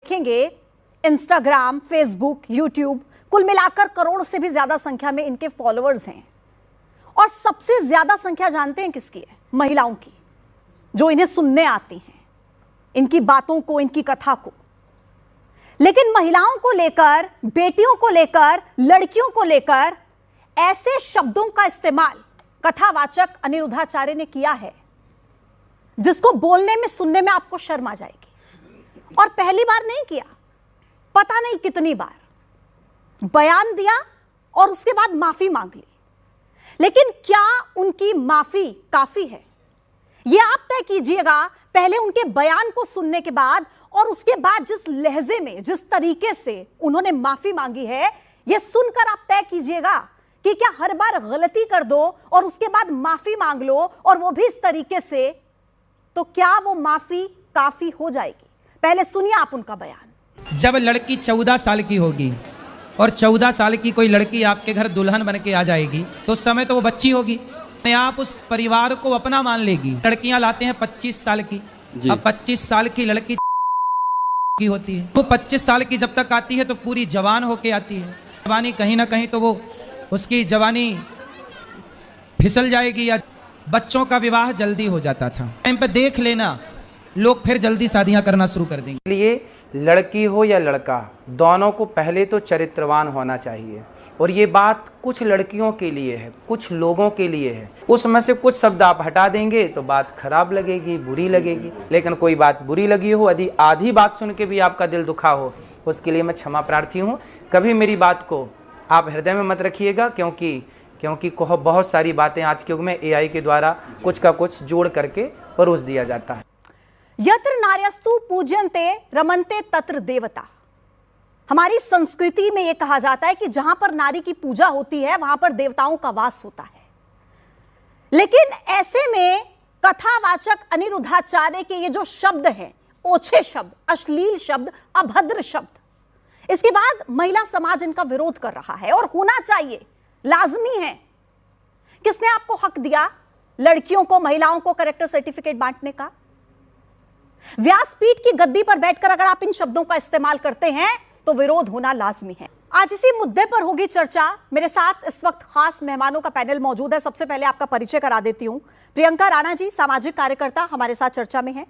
देखेंगे Instagram, Facebook, YouTube, कुल मिलाकर करोड़ से भी ज्यादा संख्या में इनके फॉलोअर्स हैं। और सबसे ज्यादा संख्या जानते हैं किसकी है? महिलाओं की, जो इन्हें सुनने आती हैं, इनकी बातों को, इनकी कथा को। लेकिन महिलाओं को लेकर, बेटियों को लेकर, लड़कियों को लेकर ऐसे शब्दों का इस्तेमाल कथावाचक अनिरुद्धाचार्य ने किया है जिसको बोलने में, सुनने में आपको शर्म आ जाएगी। और पहली बार नहीं किया, पता नहीं कितनी बार बयान दिया और उसके बाद माफी मांग ली। लेकिन क्या उनकी माफी काफी है? यह आप तय कीजिएगा, पहले उनके बयान को सुनने के बाद और उसके बाद जिस लहजे में, जिस तरीके से उन्होंने माफी मांगी है, यह सुनकर आप तय कीजिएगा कि क्या हर बार गलती कर दो और उसके बाद माफी मांग लो और वो भी इस तरीके से, तो क्या वो माफी काफी हो जाएगी? पहले सुनिए आप उनका बयान। जब लड़की 14 साल की होगी और 14 साल की कोई लड़की आपके घर दुल्हन बन के आ जाएगी तो उस समय तो वो बच्ची होगी, आप उस परिवार को अपना मान लेगी। लड़कियां लाते हैं 25 साल की, अब 25 साल की लड़की की होती है, वो 25 साल की जब तक आती है तो पूरी जवान होके आती है। जवानी कहीं ना कहीं तो वो, उसकी जवानी फिसल जाएगी या बच्चों का विवाह जल्दी हो जाता था। टाइम पे देख लेना, लोग फिर जल्दी शादियां करना शुरू कर देंगे। इसलिए लड़की हो या लड़का, दोनों को पहले तो चरित्रवान होना चाहिए। और ये बात कुछ लड़कियों के लिए है, कुछ लोगों के लिए है। उसमें से कुछ शब्द आप हटा देंगे तो बात खराब लगेगी, बुरी लगेगी। लेकिन कोई बात बुरी लगी हो, यदि आधी बात सुन के भी आपका दिल दुखा हो, उसके लिए मैं क्षमा प्रार्थी हूँ। कभी मेरी बात को आप हृदय में मत रखिएगा, क्योंकि बहुत सारी बातें आज के युग में एआई के द्वारा कुछ का कुछ जोड़ करके परोस दिया जाता है। यत्र नार्यस्तु पूज्यन्ते रमन्ते तत्र देवता। हमारी संस्कृति में यह कहा जाता है कि जहां पर नारी की पूजा होती है वहां पर देवताओं का वास होता है। लेकिन ऐसे में कथावाचक अनिरुद्धाचार्य के ये जो शब्द हैं, ओछे शब्द, अश्लील शब्द, अभद्र शब्द, इसके बाद महिला समाज इनका विरोध कर रहा है। और होना चाहिए, लाजमी है। किसने आपको हक दिया लड़कियों को, महिलाओं को कैरेक्टर सर्टिफिकेट बांटने का? व्यासपीठ की गद्दी पर बैठकर अगर आप इन शब्दों का इस्तेमाल करते हैं तो विरोध होना लाजमी है। आज इसी मुद्दे पर होगी चर्चा। मेरे साथ इस वक्त खास मेहमानों का पैनल मौजूद है। सबसे पहले आपका परिचय करा देती हूं। प्रियंका राणा जी, सामाजिक कार्यकर्ता, हमारे साथ चर्चा में है।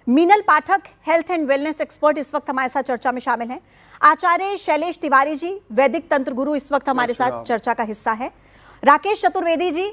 मीनल पाठक, हेल्थ एंड वेलनेस एक्सपर्ट, इस वक्त हमारे साथ चर्चा में शामिल हैं। आचार्य शैलेश तिवारी जी, वैदिक तंत्र गुरु, इस वक्त हमारे साथ चर्चा का हिस्सा है। राकेश चतुर्वेदी जी,